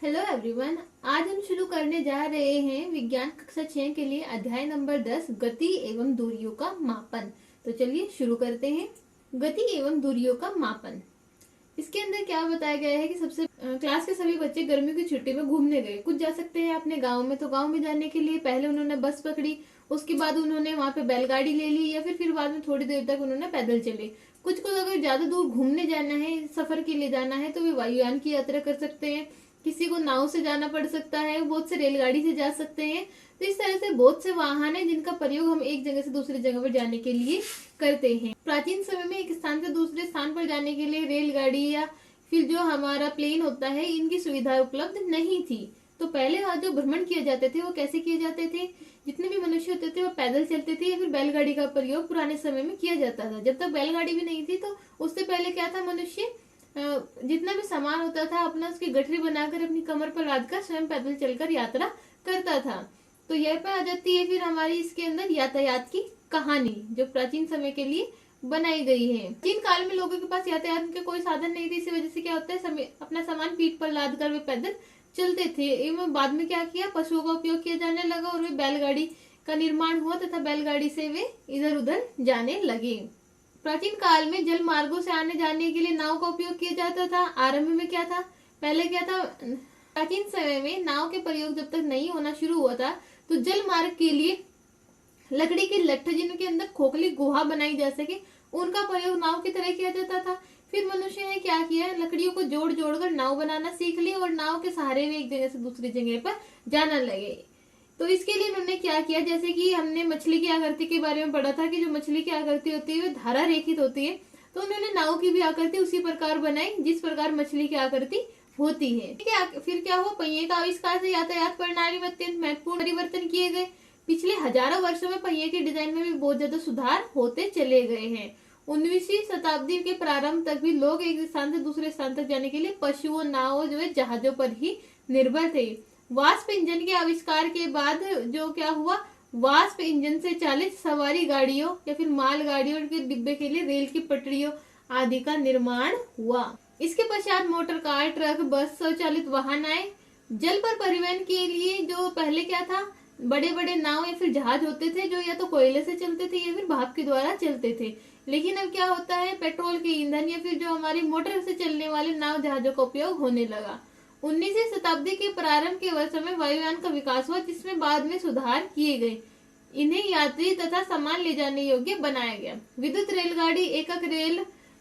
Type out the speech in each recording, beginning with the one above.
Hello everyone. आज हम शुरू करने जा रहे हैं विज्ञान कक्षा 6 के लिए अध्याय नंबर 10 गति एवं दूरियों का मापन। तो चलिए शुरू करते हैं। गति एवं दूरियों का मापन। इसके अंदर क्या बताया गया है कि सबसे क्लास के सभी बच्चे गर्मियों की छुट्टी में घूमने गए। कुछ जा सकते हैं अपने गांव में, तो गांव में जाने के लिए पहले उन्होंने बस पकड़ी, उसके बाद उन्होंने वहां पे बैलगाड़ी ले ली, या फिर बाद में थोड़ी देर तक उन्होंने पैदल चले। कुछ को अगर ज्यादा दूर घूमने जाना है, सफर के लिए जाना है, तो वे वायुयान की यात्रा कर सकते हैं। किसी को नाव से जाना पड़ सकता है, बहुत से रेलगाड़ी से जा सकते हैं। तो इस तरह से बहुत से वाहन है जिनका प्रयोग हम एक जगह से दूसरी जगह पर जाने के लिए करते हैं। प्राचीन समय में एक स्थान से दूसरे स्थान पर जाने के लिए रेलगाड़ी या फिर जो हमारा प्लेन होता है, इनकी सुविधा उपलब्ध नहीं थी। तो पहले जो भ्रमण किए जाते थे वो कैसे किए जाते थे? जितने भी मनुष्य होते थे वो पैदल चलते थे या फिर बैलगाड़ी का प्रयोग पुराने समय में किया जाता था। जब तक बैलगाड़ी भी नहीं थी तो उससे पहले क्या था, मनुष्य जितना भी सामान होता था अपना उसकी गठरी बनाकर अपनी कमर पर लादकर स्वयं पैदल चलकर यात्रा करता था। तो यह पे आ जाती है फिर हमारी इसके अंदर यातायात की कहानी, जो प्राचीन समय के लिए बनाई गई है। प्राचीन काल में लोगों के पास यातायात के कोई साधन नहीं थे, इसी वजह से क्या होता है, अपना सामान पीठ पर लाद कर वे पैदल चलते थे। एवं बाद में क्या किया, पशुओं का उपयोग किया जाने लगा और वे बैलगाड़ी का निर्माण हुआ तथा बैलगाड़ी से वे इधर उधर जाने लगे। प्राचीन काल में जल मार्गों से आने जाने के लिए नाव का उपयोग किया जाता था। आरंभ में क्या था, पहले क्या था, प्राचीन समय में नाव के प्रयोग जब तक नहीं होना शुरू हुआ था तो जल मार्ग के लिए लकड़ी की लट्ठ जिनके अंदर खोखली गुहा बनाई जा सके, उनका प्रयोग नाव की तरह किया जाता था। फिर मनुष्य ने क्या किया, लकड़ियों को जोड़ जोड़कर नाव बनाना सीख लिया और नाव के सहारे में एक जगह से दूसरी जगह पर जाना लगे। तो इसके लिए उन्होंने क्या किया, जैसे कि हमने मछली की आकृति के बारे में पढ़ा था कि जो मछली की आकृति होती है वो धारा रेखित होती है, तो उन्होंने नाव की भी आकृति उसी प्रकार बनाई जिस प्रकार मछली की आकृति होती है। फिर क्या हुआ, पहिए का आविष्कार से यातायात प्रणाली में अत्यंत महत्वपूर्ण परिवर्तन किए गए। पिछले हजारों वर्षों में पहिए के डिजाइन में भी बहुत ज्यादा सुधार होते चले गए हैं। 19वीं शताब्दी के प्रारंभ तक भी लोग एक स्थान से दूसरे स्थान तक जाने के लिए पशुओं, नावों, जो है जहाजों पर ही निर्भर थे। वाष्प इंजन के आविष्कार के बाद जो क्या हुआ, वाष्प इंजन से चालित सवारी गाड़ियों या फिर माल गाड़ियों के डिब्बे के लिए रेल की पटरियों आदि का निर्माण हुआ। इसके पश्चात मोटर कार, ट्रक, बस, स्वचालित वाहन आए। जल पर परिवहन के लिए जो पहले क्या था, बड़े बड़े नाव या फिर जहाज होते थे जो या तो कोयले से चलते थे या फिर भाप के द्वारा चलते थे। लेकिन अब क्या होता है, पेट्रोल के ईंधन या फिर जो हमारी मोटर से चलने वाले नाव जहाजों का उपयोग होने लगा। 19वीं शताब्दी के प्रारंभ के वर्षों में वायुयान का विकास हुआ, जिसमें बाद में सुधार किए गए। इन्हें यात्री तथा सामान ले जाने योग्य बनाया गया। विद्युत रेलगाड़ी, एकक रेल,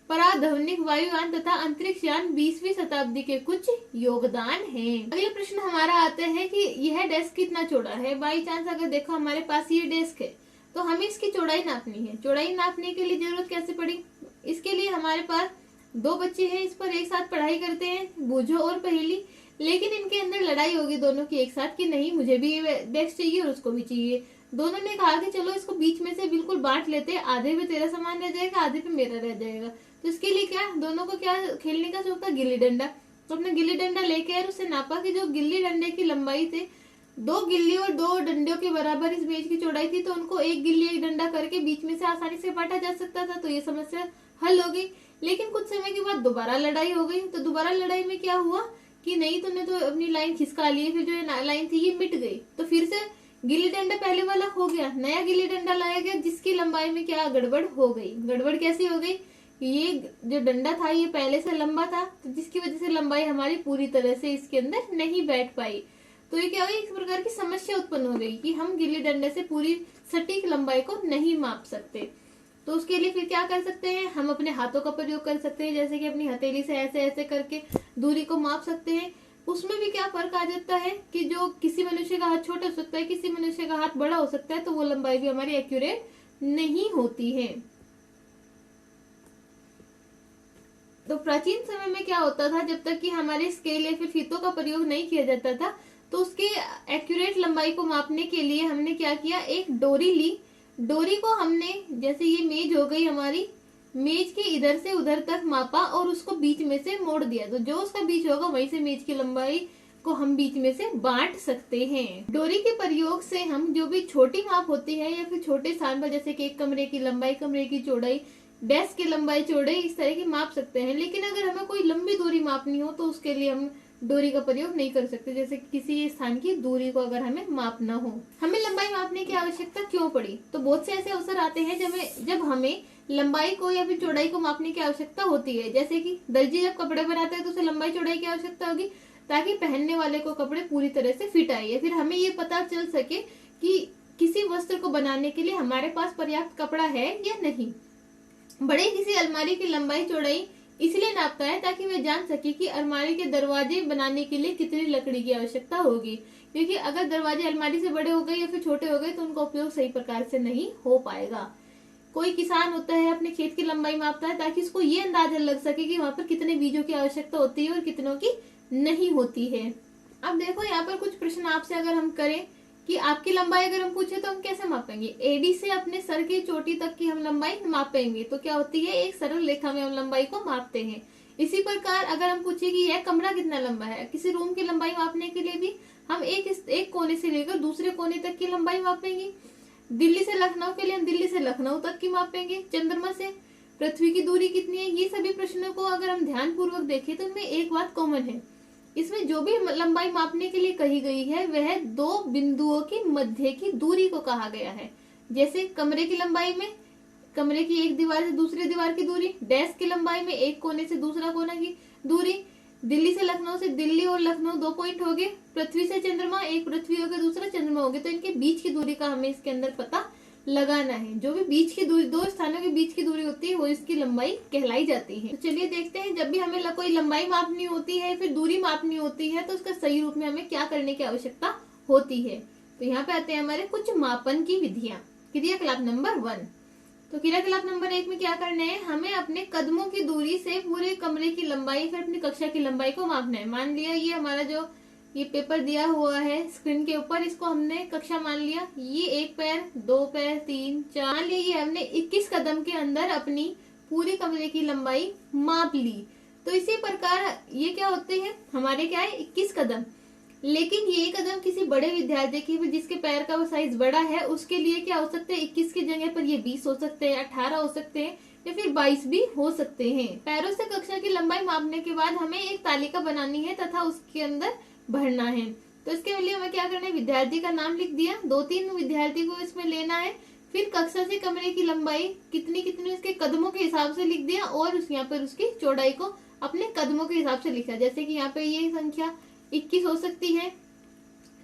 पराध्वनिक वायुयान तथा अंतरिक्ष यान 20वीं शताब्दी के कुछ योगदान हैं। अगले प्रश्न हमारा आता है कि यह डेस्क कितना चौड़ा है। बाई चांस अगर देखो हमारे पास ये डेस्क है तो हमें इसकी चौड़ाई नापनी है। चौड़ाई नापने के लिए जरूरत कैसे पड़ी, इसके लिए हमारे पास दो बच्चे हैं, इस पर एक साथ पढ़ाई करते हैं, बूझो और पहेली। लेकिन इनके अंदर लड़ाई होगी दोनों की एक साथ कि नहीं मुझे भी ये डेस्क चाहिए और उसको भी चाहिए। दोनों ने कहा कि चलो इसको बीच में से बिल्कुल बांट लेते हैं, आधे पे तेरा सामान रह जाएगा, आधे पे मेरा रह जाएगा। तो इसके लिए क्या, दोनों को क्या खेलने का शौक था, गिल्ली डंडा। तो अपने गिल्ली डंडा लेके और उससे नापा कि जो गिल्ली डंडे की लंबाई थे, 2 गिल्ली और 2 डंडों के बराबर इस मेज की चौड़ाई थी, तो उनको एक गिल्ली एक डंडा करके बीच में से आसानी से बांटा जा सकता था। तो ये समस्या हल हो गई। लेकिन कुछ समय के बाद दोबारा लड़ाई हो गई। तो दोबारा लड़ाई में क्या हुआ कि नहीं, तुमने तो अपनी लाइन खिसका ली, फिर जो लाइन थी ये मिट गई। तो फिर से गिल्ली डंडा पहले वाला हो गया, नया गिल्ली डंडा लाया गया जिसकी लंबाई में क्या गड़बड़ हो गई। गड़बड़ कैसी हो गई, ये जो डंडा था ये पहले से लंबा था, तो जिसकी वजह से लंबाई हमारी पूरी तरह से इसके अंदर नहीं बैठ पाई। तो ये क्या हुई, एक प्रकार की समस्या उत्पन्न हो गई कि हम गिल्ली डंडे से पूरी सटीक लंबाई को नहीं माप सकते। तो उसके लिए फिर क्या कर सकते हैं, हम अपने हाथों का प्रयोग कर सकते हैं, जैसे कि अपनी हथेली से ऐसे ऐसे करके दूरी को माप सकते हैं। उसमें भी क्या फर्क आ जाता है कि जो किसी मनुष्य का हाथ छोटा हो सकता है, किसी मनुष्य का हाथ बड़ा हो सकता है, तो वो लंबाई भी हमारी एक्यूरेट नहीं होती है। तो प्राचीन समय में क्या होता था, जब तक कि हमारे स्केल या फिर फीतों का प्रयोग नहीं किया जाता था, तो उसके एक्यूरेट लंबाई को मापने के लिए हमने क्या किया, एक डोरी ली। डोरी को हमने, जैसे ये मेज हो गई हमारी, मेज के इधर से उधर तक मापा और उसको बीच में से मोड़ दिया। तो जो उसका बीच होगा वहीं से मेज की लंबाई को हम बीच में से बांट सकते हैं। डोरी के प्रयोग से हम जो भी छोटी माप होती है या फिर छोटे स्थान पर, जैसे कि एक कमरे की लंबाई, कमरे की चौड़ाई, डेस्क की लंबाई चौड़ाई, इस तरह की माप सकते हैं। लेकिन अगर हमें कोई लंबी दूरी मापनी हो तो उसके लिए हम डोरी का प्रयोग नहीं कर सकते, जैसे किसी स्थान की दूरी को अगर हमें मापना हो। हमें लंबाई मापने की आवश्यकता क्यों पड़ी? तो बहुत से ऐसे अवसर आते हैं जब हमें लंबाई को या फिर चौड़ाई को मापने की आवश्यकता होती है। जैसे कि दर्जी जब कपड़े बनाते हैं तो उसे लंबाई चौड़ाई की आवश्यकता होगी ताकि पहनने वाले को कपड़े पूरी तरह से फिट आए, या फिर हमें ये पता चल सके कि किसी वस्त्र को बनाने के लिए हमारे पास पर्याप्त कपड़ा है या नहीं। बड़े किसी अलमारी की लंबाई चौड़ाई इसलिए नापता है ताकि वह जान सके कि अलमारी के दरवाजे बनाने के लिए कितनी लकड़ी की आवश्यकता होगी, क्योंकि अगर दरवाजे अलमारी से बड़े हो गए या फिर छोटे हो गए तो उनका उपयोग सही प्रकार से नहीं हो पाएगा। कोई किसान होता है अपने खेत की लंबाई मापता है ताकि उसको ये अंदाजा लग सके कि वहां पर कितने बीजों की आवश्यकता होती है और कितनों की नहीं होती है। अब देखो यहाँ पर कुछ प्रश्न आपसे अगर हम करें कि आपकी लंबाई अगर हम पूछे तो हम कैसे मापेंगे? एडी से अपने सर की चोटी तक की हम लंबाई मापेंगे, तो क्या होती है, एक सरल रेखा में हम लंबाई को मापते हैं। इसी प्रकार अगर हम पूछे कि यह कमरा कितना लंबा है, किसी रूम की लंबाई मापने के लिए भी हम एक कोने से लेकर दूसरे कोने तक की लंबाई मापेंगे। दिल्ली से लखनऊ के लिए हम दिल्ली से लखनऊ तक की मापेंगे। चंद्रमा से पृथ्वी की दूरी कितनी है, ये सभी प्रश्नों को अगर हम ध्यान पूर्वक देखें तो इनमें एक बात कॉमन है, इसमें जो भी लंबाई मापने के लिए कही गई है वह दो बिंदुओं की मध्य की दूरी को कहा गया है। जैसे कमरे की लंबाई में कमरे की एक दीवार से दूसरी दीवार की दूरी, डेस्क की लंबाई में एक कोने से दूसरा कोना की दूरी, दिल्ली से दिल्ली और लखनऊ 2 पॉइंट हो गए, पृथ्वी से चंद्रमा एक पृथ्वी हो गया दूसरा चंद्रमा हो गया, तो इनके बीच की दूरी का हमें इसके अंदर पता लगाना है। जो भी बीच की दूरी, दो स्थानों के बीच की दूरी होती है वो इसकी लंबाई कहलाई जाती है। तो चलिए देखते हैं, जब भी हमें कोई लंबाई मापनी होती है फिर दूरी मापनी होती है तो उसका सही रूप में हमें क्या करने की आवश्यकता होती है। तो यहाँ पे आते हैं हमारे कुछ मापन की विधियां। क्रियाकलाप नंबर 1। तो क्रियाकलाप नंबर 1 में क्या करना है, हमें अपने कदमों की दूरी से पूरे कमरे की लंबाई फिर अपनी कक्षा की लंबाई को मापना है। मान लिया ये हमारा जो ये पेपर दिया हुआ है स्क्रीन के ऊपर, इसको हमने कक्षा मान लिया, ये 1 पैर 2 पैर 3 4 मान लिया, ये हमने 21 कदम के अंदर अपनी पूरी कमरे की लंबाई माप ली। तो इसी प्रकार ये क्या होते हैं हमारे, क्या है 21 कदम, लेकिन ये कदम किसी बड़े विद्यार्थी की भी जिसके पैर का वो साइज बड़ा है उसके लिए क्या हो सकते हैं, 21 की जगह पर ये 20 हो सकते हैं, 18 हो सकते हैं या फिर 22 भी हो सकते हैं। पैरों से कक्षा की लंबाई मापने के बाद हमें एक तालिका बनानी है तथा उसके अंदर भरना है। तो इसके लिए हमें क्या करना है, विद्यार्थी का नाम लिख दिया, 2-3 विद्यार्थी को इसमें लेना है, फिर कक्षा से कमरे की लंबाई कितनी कितनी उसके कदमों के हिसाब से लिख दिया और यहाँ पर उसकी चौड़ाई को अपने कदमों के हिसाब से लिखा। जैसे कि यहाँ पे ये संख्या 21 हो सकती है,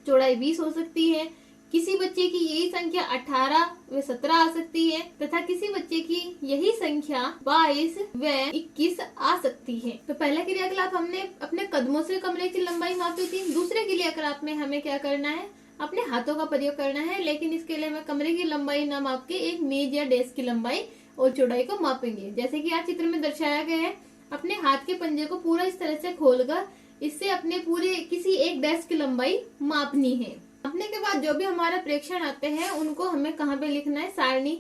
चौड़ाई 20 हो सकती है, किसी बच्चे की यही संख्या 18 व 17 आ सकती है तथा किसी बच्चे की यही संख्या 22 व 21 आ सकती है। तो पहला क्रियाकलाप हमने अपने कदमों से कमरे की लंबाई मापी थी। दूसरे क्रियाकलाप में हमें क्या करना है, अपने हाथों का प्रयोग करना है, लेकिन इसके लिए हमें कमरे की लंबाई न माप के एक मेज या डेस्क की लंबाई और चौड़ाई को मापेंगे। जैसे कि आज चित्र में दर्शाया गया है, अपने हाथ के पंजे को पूरा इस तरह से खोलकर इससे अपने पूरे किसी एक डेस्क की लंबाई मापनी है। मापने के बाद जो भी हमारा प्रेक्षण आते हैं उनको हमें कहाँ पे लिखना है, सारणी,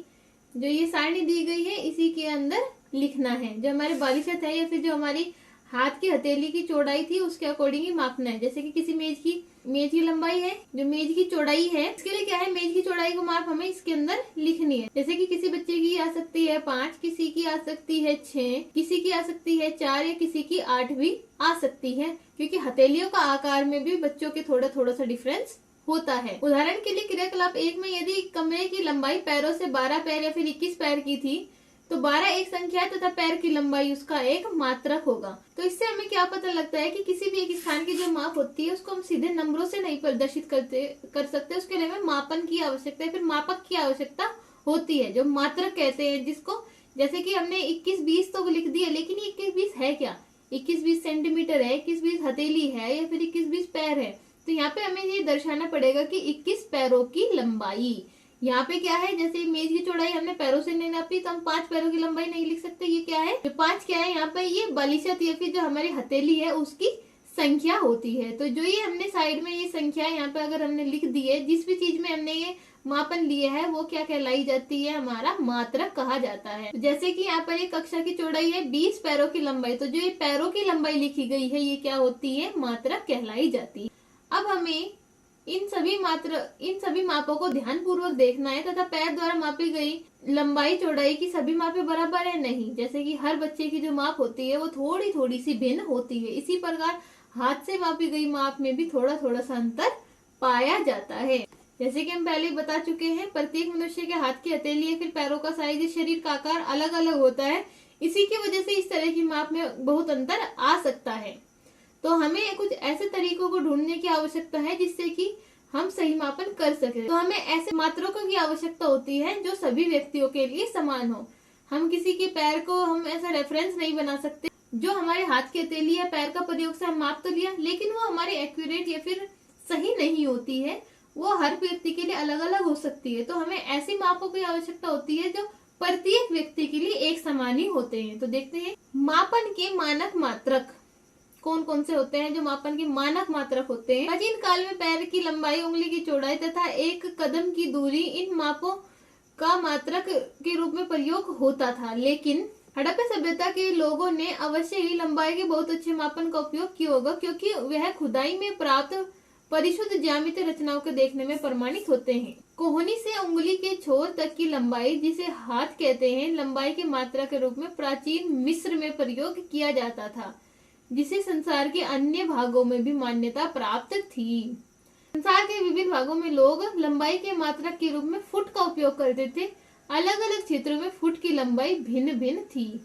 जो ये सारणी दी गई है इसी के अंदर लिखना है। जो हमारे बालिशत है या फिर जो हमारी हाथ की हथेली की चौड़ाई थी उसके अकॉर्डिंग ही मापना है। जैसे कि किसी मेज की लंबाई है, जो मेज की चौड़ाई है इसके लिए क्या है, मेज की चौड़ाई को माप हमें इसके अंदर लिखनी है। जैसे कि किसी बच्चे की आ सकती है 5, किसी की आ सकती है 6, किसी की आ सकती है 4 या किसी की 8 भी आ सकती है, क्योंकि हथेलियों का आकार में भी बच्चों के थोड़ा सा डिफरेंस होता है। उदाहरण के लिए क्रियाकलाप 1 में यदि कमरे की लंबाई पैरों से 12 पैर या फिर 21 पैर की थी तो 12 एक संख्या है तथा पैर की लंबाई उसका एक मात्रक होगा। तो इससे हमें क्या पता लगता है कि किसी भी एक स्थान की जो माप होती है उसको हम सीधे नंबरों से नहीं प्रदर्शित कर सकते, उसके लिए हमें मापन की आवश्यकता है, फिर मापक की आवश्यकता होती है जो मात्रक कहते हैं जिसको, जैसे कि हमने 21-20 तो लिख दिया, लेकिन ये 21-20 है क्या, 21-20 सेंटीमीटर है, 21-20 हथेली है या फिर 21-20 पैर है। तो यहाँ पे हमें ये दर्शाना पड़ेगा कि 21 पैरों की लंबाई। यहाँ पे क्या है, जैसे मेज की चौड़ाई हमने पैरों से नहीं नापी तो हम 5 पैरों की लंबाई नहीं लिख सकते। ये क्या है, जो 5 क्या है, यहाँ पे ये बालिशत या फिर जो हमारी हथेली है उसकी संख्या होती है। तो जो ये हमने साइड में ये संख्या यहाँ पे अगर हमने लिख दी है, जिस भी चीज में हमने ये मापन लिए है वो क्या कहलाई जाती है, हमारा मात्रक कहा जाता है। जैसे कि यहाँ पर एक कक्षा की चौड़ाई है 20 पैरों की लंबाई, तो जो ये पैरों की लंबाई लिखी गई है ये क्या होती है, मात्रक कहलाई जाती है। अब हमें इन सभी मापों को ध्यान पूर्वक देखना है तथा पैर द्वारा मापी गई लंबाई चौड़ाई की सभी मापें बराबर है नहीं। जैसे कि हर बच्चे की जो माप होती है वो थोड़ी सी भिन्न होती है। इसी प्रकार हाथ से मापी गई माप में भी थोड़ा थोड़ा सा अंतर पाया जाता है। जैसे कि हम पहले ही बता चुके हैं, प्रत्येक मनुष्य के हाथ की हथेली या फिर पैरों का साइज, शरीर का आकार अलग अलग होता है। इसी की वजह से इस तरह की माप में बहुत अंतर आ सकता है। तो हमें कुछ ऐसे तरीकों को ढूंढने की आवश्यकता है जिससे कि हम सही मापन कर सके। तो हमें ऐसे मात्रकों की आवश्यकता होती है जो सभी व्यक्तियों के लिए समान हो। हम किसी के पैर को हम ऐसा रेफरेंस नहीं बना सकते। जो हमारे हाथ की हथेली या पैर का प्रयोग से हम माप तो लिया, लेकिन वो हमारे एक्यूरेट या फिर सही नहीं होती है। वो हर व्यक्ति के लिए अलग अलग हो सकती है। तो हमें ऐसी मापों की आवश्यकता होती है जो प्रत्येक व्यक्ति के लिए एक समान ही होते हैं। तो देखते हैं मापन के मानक मात्रक कौन कौन से होते हैं। जो मापन के मानक मात्रक होते हैं, प्राचीन काल में पैर की लंबाई, उंगली की चौड़ाई तथा एक कदम की दूरी इन मापों का मात्रक के रूप में प्रयोग होता था। लेकिन हड़प्पा सभ्यता के लोगों ने अवश्य ही लंबाई के बहुत अच्छे मापन का उपयोग किया होगा, क्योंकि वह खुदाई में प्राप्त परिशुद्ध ज्यामितीय रचनाओं के देखने में प्रमाणित होते हैं। कोहनी से उंगली के छोर तक की लंबाई, जिसे हाथ कहते हैं, लंबाई की मात्रा के रूप में प्राचीन मिस्र में प्रयोग किया जाता था, जिसे संसार के अन्य भागों में भी मान्यता प्राप्त थी। संसार के विभिन्न भागों में लोग लंबाई के मात्रक के रूप में फुट का उपयोग करते थे। अलग अलग क्षेत्रों में फुट की लंबाई भिन्न भिन्न थी।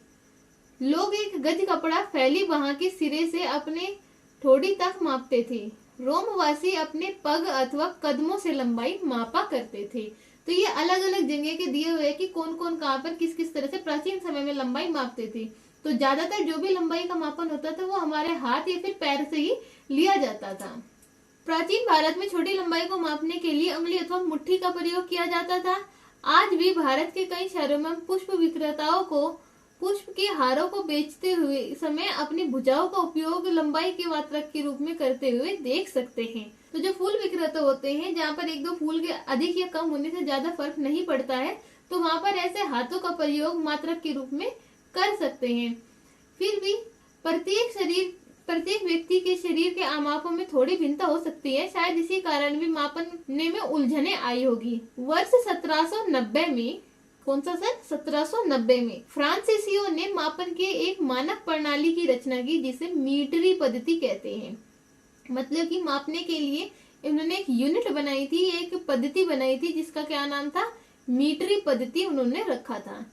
लोग एक गज कपड़ा फैली बाह के सिरे से अपने ठोड़ी तक मापते थे। रोमवासी अपने पग अथवा कदमों से लंबाई मापा करते थे। तो ये अलग अलग जगह के दिए हुए कि कौन कौन कहाँ पर किस किस तरह से प्राचीन समय में लंबाई मापते थे। तो ज्यादातर जो भी लंबाई का मापन होता था वो हमारे हाथ या फिर पैर से ही लिया जाता था। प्राचीन भारत में छोटी लंबाई को मापने के लिए उंगली अथवा मुट्ठी का प्रयोग किया जाता था। आज भी भारत के कई शहरों में पुष्प विक्रेताओं को पुष्प के हारों को बेचते हुए समय अपनी भुजाओं का उपयोग लंबाई के मात्रक के रूप में करते हुए देख सकते हैं। तो जो फूल विक्रेता होते हैं, जहाँ पर एक दो फूल के अधिक या कम होने से ज्यादा फर्क नहीं पड़ता है, तो वहाँ पर ऐसे हाथों का प्रयोग मात्रक के रूप में कर सकते हैं। फिर भी प्रत्येक व्यक्ति के शरीर के मापों में थोड़ी भिन्नता हो सकती है। शायद इसी कारण भी मापने में उलझने आई होगी। वर्ष 1790 में, कौन सा सर, 1790 में फ्रांसीसियों ने मापन के एक मानक प्रणाली की रचना की, जिसे मीटरी पद्धति कहते हैं। मतलब कि मापने के लिए इन्होंने एक यूनिट बनाई थी, एक पद्धति बनाई थी, जिसका क्या नाम था, मीटरी पद्धति उन्होंने रखा था।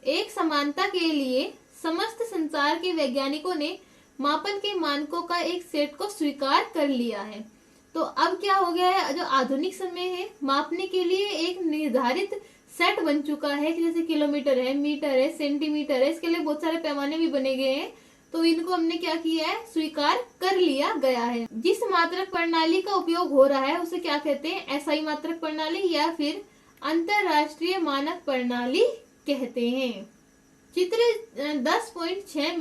एक समानता के लिए समस्त संसार के वैज्ञानिकों ने मापन के मानकों का एक सेट को स्वीकार कर लिया है। तो अब क्या हो गया है, जो आधुनिक समय है, मापने के लिए एक निर्धारित सेट बन चुका है कि जैसे किलोमीटर है, मीटर है, सेंटीमीटर है, इसके लिए बहुत सारे पैमाने भी बने गए हैं। तो इनको हमने क्या किया है, स्वीकार कर लिया गया है। जिस मात्रक प्रणाली का उपयोग हो रहा है उसे क्या कहते हैं, एसआई मात्रक प्रणाली या फिर अंतरराष्ट्रीय मानक प्रणाली कहते हैं। चित्र 10.6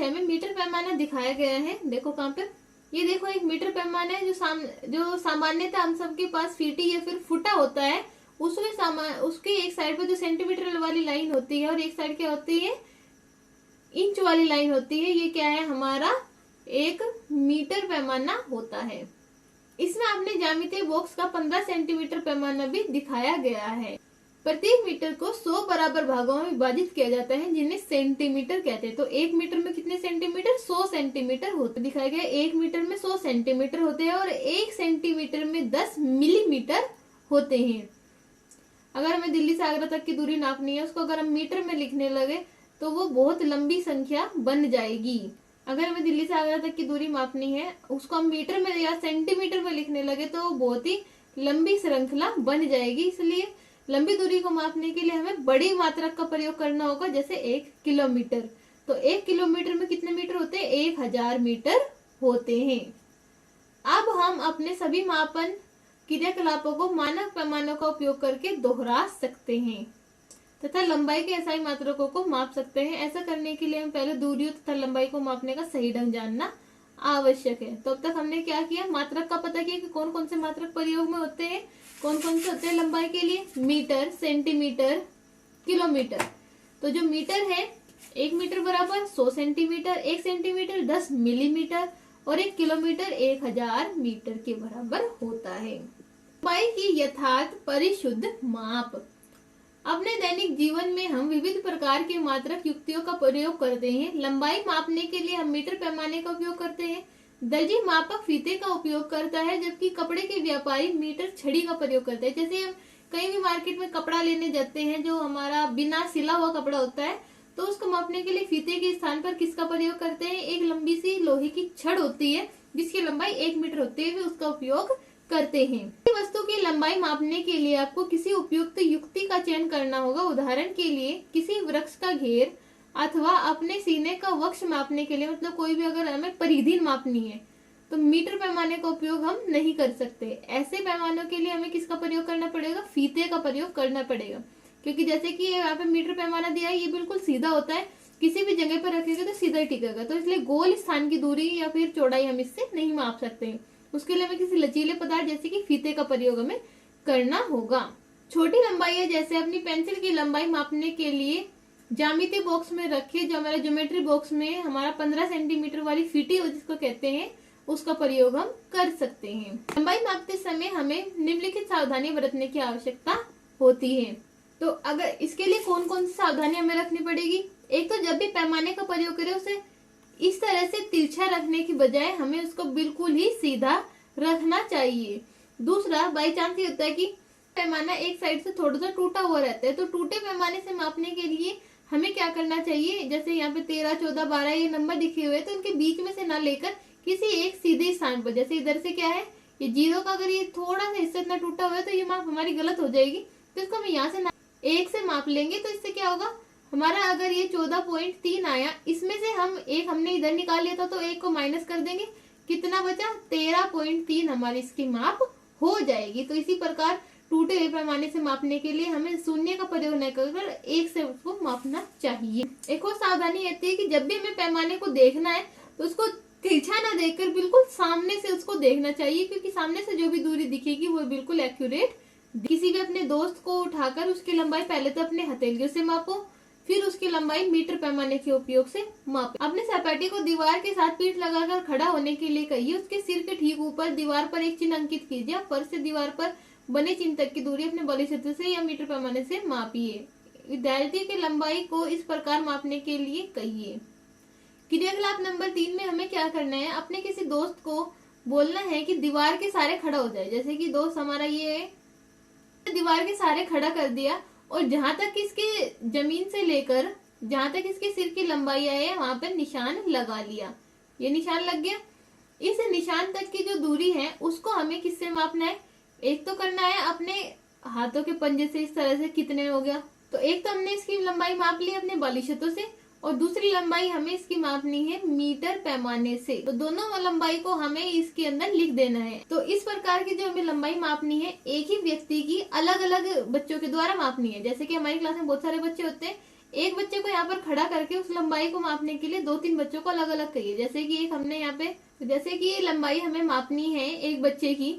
में मीटर पैमाना दिखाया गया है। देखो कहाँ पे, ये देखो एक मीटर पैमाना है जो सामान्यतः हम सबके पास फीटी या फिर फुटा होता है। उसके एक साइड पे जो सेंटीमीटर वाली लाइन होती है और एक साइड क्या होती है, इंच वाली लाइन होती है। ये क्या है, हमारा एक मीटर पैमाना होता है। इसमें आपने ज्यामितीय बॉक्स का 15 सेंटीमीटर पैमाना भी दिखाया गया है। प्रत्येक मीटर को 100 बराबर भागों में विभाजित किया जाता है, जिन्हें सेंटीमीटर कहते हैं। तो एक मीटर में कितने सेंटीमीटर, 100 सेंटीमीटर होते दिखाया गया। एक मीटर में 100 सेंटीमीटर होते हैं और एक सेंटीमीटर में 10 मिलीमीटर होते हैं। अगर हमें दिल्ली से आगरा तक की दूरी नापनी है, उसको अगर हम मीटर में लिखने लगे तो वो बहुत लंबी संख्या बन जाएगी। अगर हमें दिल्ली से आगरा तक की दूरी मापनी है, उसको हम मीटर में या सेंटीमीटर में लिखने लगे तो बहुत ही लंबी श्रृंखला बन जाएगी। इसलिए लंबी दूरी को मापने के लिए हमें बड़ी मात्रक का प्रयोग करना होगा, जैसे 1 किलोमीटर। तो 1 किलोमीटर में कितने मीटर होते हैं, 1000 मीटर होते हैं। अब हम अपने सभी मापन क्रियाकलापों को मानक पैमानों का उपयोग करके दोहरा सकते हैं तथा लंबाई के एसआई मात्रकों को माप सकते हैं। ऐसा करने के लिए हम पहले दूरियों तथा लंबाई को मापने का सही ढंग जानना आवश्यक है। तो अब तक हमने क्या किया, मात्रक का पता किया कि कौन कौन से मात्रक प्रयोग में होते हैं, कौन कौन से होते हैं लंबाई के लिए, मीटर, सेंटीमीटर, किलोमीटर। तो जो मीटर है, 1 मीटर बराबर 100 सेंटीमीटर, 1 सेंटीमीटर 10 मिलीमीटर और 1 किलोमीटर 1000 मीटर के बराबर होता है। लंबाई की यथार्थ परिशुद्ध माप। अपने दैनिक जीवन में हम विविध प्रकार के मात्रक युक्तियों का प्रयोग करते हैं। लंबाई मापने के लिए हम मीटर पैमाने का उपयोग करते हैं। दर्जी मापक फीते का उपयोग करता है, जबकि कपड़े के व्यापारी मीटर छड़ी का प्रयोग करते हैं। जैसे हम कहीं भी मार्केट में कपड़ा लेने जाते हैं, जो हमारा बिना सिला हुआ कपड़ा होता है, तो उसको मापने के लिए फीते के स्थान पर किसका प्रयोग करते हैं? एक लंबी सी लोहे की छड़ होती है जिसकी लंबाई 1 मीटर होती है, वे उसका उपयोग करते हैं। वस्तु की लंबाई मापने के लिए आपको किसी उपयुक्त युक्ति का चयन करना होगा। उदाहरण के लिए किसी वृक्ष का घेर अथवा अपने सीने का वक्ष मापने के लिए, मतलब कोई भी अगर हमें परिधि मापनी है तो मीटर पैमाने का उपयोग हम नहीं कर सकते। ऐसे पैमानों के लिए हमें किसका प्रयोग करना पड़ेगा? फीते का प्रयोग करना पड़ेगा, क्योंकि जैसे कि यहाँ पे मीटर पैमाना दिया है, ये बिल्कुल सीधा होता है, किसी भी जगह पर रखेंगे तो सीधा ही टिकेगा। तो इसलिए गोल स्थान की दूरी या फिर चौड़ाई हम इससे नहीं माप सकते हैं। उसके लिए हमें किसी लचीले पदार्थ जैसे कि फीते का प्रयोग हमें करना होगा। छोटी लंबाई है, जैसे अपनी पेंसिल की लंबाई मापने के लिए ज्यामिति बॉक्स में रखे, जो हमारा ज्योमेट्री बॉक्स में हमारा 15 सेंटीमीटर वाली फीटी जिसको कहते हैं, उसका प्रयोग हम कर सकते हैं। लंबाई मापते समय हमें निम्नलिखित सावधानी बरतने की आवश्यकता होती है। तो अगर इसके लिए कौन कौन सी सावधानी हमें रखनी पड़ेगी? एक तो जब भी पैमाने का प्रयोग करें उसे इस तरह से तिरछा रखने की बजाय हमें उसको बिल्कुल ही सीधा रखना चाहिए। दूसरा, बाई चांस ये होता है कि पैमाना एक साइड से थोड़ा सा टूटा हुआ रहता है, तो टूटे पैमाने से मापने के लिए हमें क्या करना चाहिए? जैसे यहाँ पे 13, 14, 12 ये नंबर लिखे हुए हैं, तो इनके बीच में से ना लेकर किसी एक सीधे स्थान पर, जैसे इधर से क्या है ये 0 का, अगर ये थोड़ा सा हिस्सा इतना टूटा हुआ है तो ये माप हमारी गलत हो जाएगी। तो इसको हम यहाँ से 1 से माप लेंगे, तो इससे क्या होगा हमारा, अगर ये 14.3 आया, इसमें से हम एक हमने इधर निकाल लिया था, तो 1 को माइनस कर देंगे, कितना बचा? 13.3 हमारी इसकी माप हो जाएगी। तो इसी प्रकार टूटे हुए पैमाने से मापने के लिए हमें शून्य का प्रयोग न कर 1 से उसको मापना चाहिए। एक और सावधानी रहती है कि जब भी हमें पैमाने को देखना है तो उसको तिरछा ना देखकर बिल्कुल सामने से उसको देखना चाहिए, क्योंकि सामने से जो भी दूरी दिखेगी वो बिल्कुल एक्यूरेट। किसी भी अपने दोस्त को उठाकर उसकी लंबाई पहले तो अपने हथेलियों से मापो, फिर उसकी लंबाई मीटर पैमाने के उपयोग से मापे। अपने सहपाठी को दीवार के साथ पीठ लगाकर खड़ा होने के लिए कहिए। उसके सिर के ठीक ऊपर दीवार पर एक चिन्ह अंकित कीजिए। फर्श से दीवार पर बने चिन्ह तक की दूरी अपने बलि क्षेत्र से या मीटर पैमाने से मापिए। विद्यार्थी की लंबाई को इस प्रकार मापने के लिए कहिए। क्रियाकलाप नंबर 3 में हमें क्या करना है? अपने किसी दोस्त को बोलना है कि दीवार के सारे खड़ा हो जाए। जैसे कि दोस्त हमारा ये है, दीवार के सारे खड़ा कर दिया और जहां तक इसके जमीन से लेकर जहां तक इसके सिर की लंबाई है वहां पर निशान लगा लिया। ये निशान लग गया। इस निशान तक की जो दूरी है उसको हमें किससे मापना है? एक तो करना है अपने हाथों के पंजे से, इस तरह से कितने हो गया। तो एक तो हमने इसकी लंबाई माप ली अपने बालिशतों से, और दूसरी लंबाई हमें इसकी मापनी है मीटर पैमाने से। तो दोनों लंबाई को हमें इसके अंदर लिख देना है। तो इस प्रकार की जो हमें लंबाई मापनी है एक ही व्यक्ति की अलग अलग बच्चों के द्वारा मापनी है। जैसे कि हमारी क्लास में बहुत सारे बच्चे होते हैं, एक बच्चे को यहाँ पर खड़ा करके उस लंबाई को मापने के लिए 2-3 बच्चों को अलग अलग कहिए। जैसे कि एक हमने यहाँ पे, जैसे कि ये लंबाई हमें मापनी है एक बच्चे की,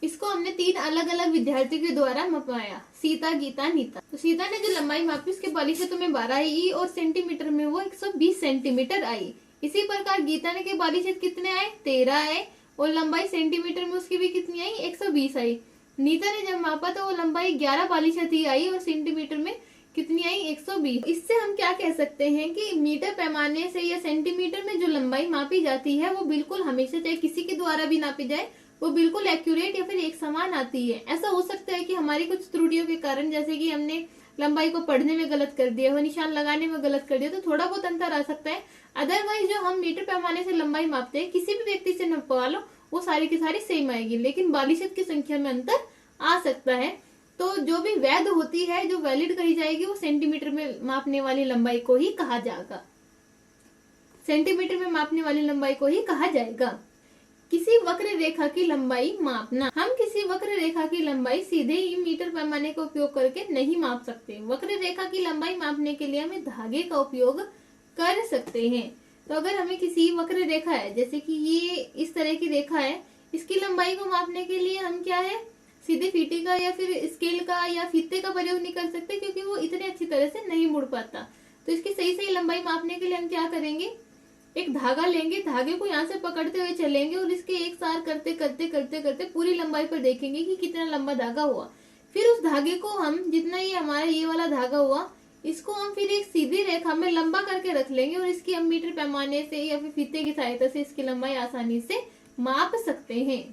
इसको हमने 3 अलग अलग विद्यार्थियों के द्वारा मापाया, सीता, गीता, नीता। तो सीता ने जो लंबाई मापी उसके बालिशतों में 12 आई और सेंटीमीटर में वो 120 सेंटीमीटर आई। इसी प्रकार गीता ने के बालिशत कितने आए? 13 आए, और लंबाई सेंटीमीटर में उसकी भी कितनी आई? 120 आई। नीता ने जब मापा तो वो लंबाई 11 बालिशत ही आई और सेंटीमीटर में कितनी आई? 120। इससे हम क्या कह सकते हैं कि मीटर पैमाने से या सेंटीमीटर में जो लंबाई मापी जाती है वो बिल्कुल हमेशा, चाहे किसी के द्वारा भी नापी जाए, वो बिल्कुल एक्यूरेट या फिर एक समान आती है। ऐसा हो सकता है कि हमारी कुछ त्रुटियों के कारण, जैसे कि हमने लंबाई को पढ़ने में गलत कर दिया हो, निशान लगाने में गलत कर दिया, तो थोड़ा बहुत अंतर आ सकता है। अदरवाइज जो हम मीटर पैमाने से लंबाई मापते हैं, किसी भी व्यक्ति से नपवा लो, वो सारी की सारी सेम आएगी, लेकिन बालिशत की संख्या में अंतर आ सकता है। तो जो भी वैध होती है, जो वैलिड कही जाएगी, वो सेंटीमीटर में मापने वाली लंबाई को ही कहा जाएगा। सेंटीमीटर में मापने वाली लंबाई को ही कहा जाएगा। किसी वक्र रेखा की लंबाई मापना। हम किसी वक्र रेखा की लंबाई सीधे ही मीटर पैमाने का उपयोग करके नहीं माप सकते। वक्र रेखा की लंबाई मापने के लिए हमें धागे का उपयोग कर सकते हैं। तो अगर हमें किसी वक्र रेखा है, जैसे कि ये इस तरह की रेखा है, इसकी लंबाई को मापने के लिए हम क्या है, सीधे फीते का या फिर स्केल का या फीते का प्रयोग नहीं कर सकते, क्योंकि वो इतने अच्छी तरह से नहीं मुड़ पाता। तो इसकी सही सही लंबाई मापने के लिए हम क्या करेंगे, एक धागा लेंगे, धागे को यहाँ से पकड़ते हुए चलेंगे और इसके एक सार करते करते करते करते पूरी लंबाई पर देखेंगे कि कितना लंबा धागा हुआ। फिर उस धागे को हम, जितना ये हमारा ये वाला धागा हुआ, इसको हम फिर एक सीधी रेखा में लंबा करके रख लेंगे और इसकी हम मीटर पैमाने से या फिर फीते की सहायता से इसकी लंबाई आसानी से माप सकते हैं।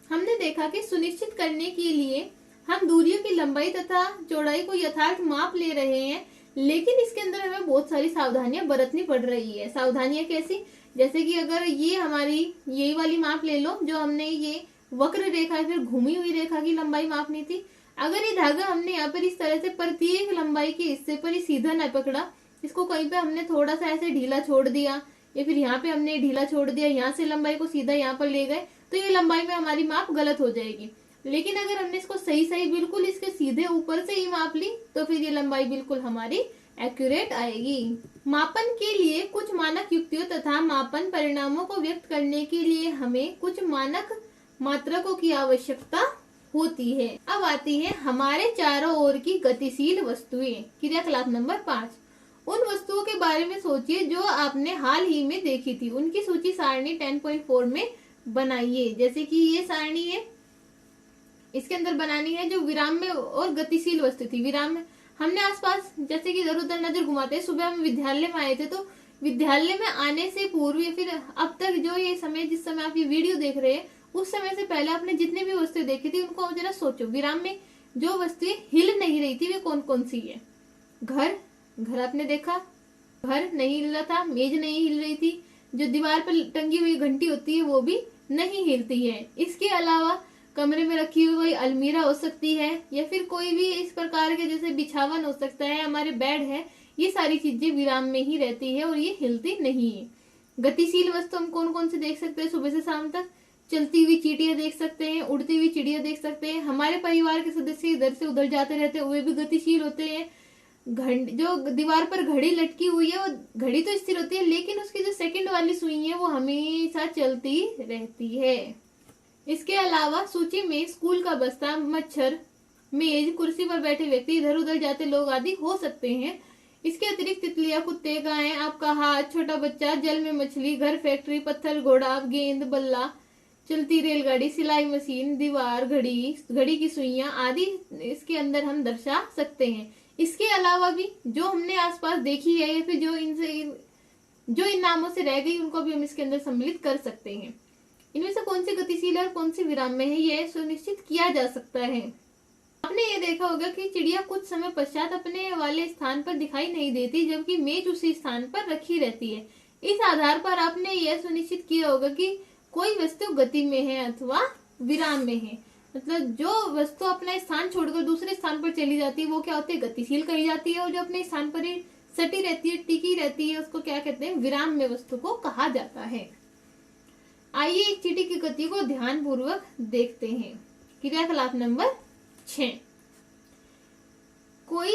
हमने देखा कि सुनिश्चित करने के लिए हम दूरियों की लंबाई तथा चौड़ाई को यथार्थ माप ले रहे हैं, लेकिन इसके अंदर हमें बहुत सारी सावधानियां बरतनी पड़ रही है। सावधानियां कैसी? जैसे कि अगर ये हमारी यही वाली माप ले लो, जो हमने ये वक्र रेखा फिर घूमी हुई रेखा की लंबाई मापनी थी। अगर ये धागा हमने यहाँ पर इस तरह से प्रत्येक लंबाई के हिस्से पर ही सीधा न पकड़ा, इसको कहीं पे हमने थोड़ा सा ऐसे ढीला छोड़ दिया या फिर यहाँ पे हमने ढीला छोड़ दिया, यहाँ से लंबाई को सीधा यहाँ पर ले गए, तो ये लंबाई में हमारी माप गलत हो जाएगी। लेकिन अगर हमने इसको सही सही बिल्कुल इसके सीधे ऊपर से ही माप ली तो फिर ये लंबाई बिल्कुल हमारी एक्यूरेट आएगी। मापन के लिए कुछ मानक युक्तियों तथा मापन परिणामों को व्यक्त करने के लिए हमें कुछ मानक मात्रकों की आवश्यकता होती है। अब आती है हमारे चारों ओर की गतिशील वस्तुएं। क्रियाकलाप नंबर 5। उन वस्तुओं के बारे में सोचिए जो आपने हाल ही में देखी थी। उनकी सूची सारणी 10.4 में बनाइए। जैसे कि ये सारणी है, इसके अंदर बनानी है जो विराम में और गतिशील वस्तु थी। विराम में हमने आसपास जैसे कि इधर उधर नजर घुमाते हैं। सुबह हम विद्यालय में आए थे, तो विद्यालय में आने से पूर्व या फिर अब तक जो ये समय, जिस समय आप ये वीडियो देख रहे हैं, उस समय से पहले आपने जितने भी वस्तुएं देखी थी उनको जरा सोचो। विराम में जो वस्तुएं हिल नहीं रही थी वे कौन कौन सी है? घर आपने देखा, घर नहीं हिल रहा था, मेज नहीं हिल रही थी, जो दीवार पर टंगी हुई घंटी होती है वो भी नहीं हिलती है। इसके अलावा कमरे में रखी हुई अलमीरा हो सकती है या फिर कोई भी इस प्रकार के जैसे बिछावन हो सकता है, हमारे बेड है, ये सारी चीजें विराम में ही रहती है और ये हिलती नहीं है। गतिशील वस्तु हम कौन कौन से देख सकते हैं सुबह से शाम तक? चलती हुई चींटियां देख सकते हैं, उड़ती हुई चिड़िया देख सकते हैं। हमारे परिवार के सदस्य इधर से उधर जाते रहते हैं, वे भी गतिशील होते हैं। जो दीवार पर घड़ी लटकी हुई है, वो घड़ी तो स्थिर होती है, लेकिन उसकी जो सेकंड वाली सुई है वो हमेशा चलती रहती है। इसके अलावा सूची में स्कूल का बस्ता, मच्छर, मेज, कुर्सी पर बैठे व्यक्ति, इधर उधर जाते लोग आदि हो सकते हैं। इसके अतिरिक्त तितलियां, कुत्ते, गायें, आपका हाथ, छोटा बच्चा, जल में मछली, घर, फैक्ट्री, पत्थर, घोड़ा, गेंद, बल्ला, चलती रेलगाड़ी, सिलाई मशीन, दीवार, घड़ी की सुइयां आदि इसके अंदर हम दर्शा सकते हैं। इसके अलावा भी जो हमने आसपास देखी है या फिर जो इन नामों से रह गई उनको भी हम इसके अंदर सम्मिलित कर सकते हैं। इनमें से कौन सी गतिशील है और कौन सी विराम में है, यह सुनिश्चित किया जा सकता है। आपने ये देखा होगा कि चिड़िया कुछ समय पश्चात अपने वाले स्थान पर दिखाई नहीं देती, जबकि मेज उसी स्थान पर रखी रहती है। इस आधार पर आपने यह सुनिश्चित किया होगा कि कोई वस्तु गति में है अथवा विराम में है। मतलब जो वस्तु अपना स्थान छोड़कर दूसरे स्थान पर चली जाती है वो क्या होती है? गतिशील कही जाती है। और जो अपने स्थान पर ही सटी रहती है, टिकी रहती है, उसको क्या कहते हैं? विराम में वस्तु को कहा जाता है। आइए एक चींटी की गति को ध्यान पूर्वक देखते हैं। क्रियाकलाप नंबर 6। कोई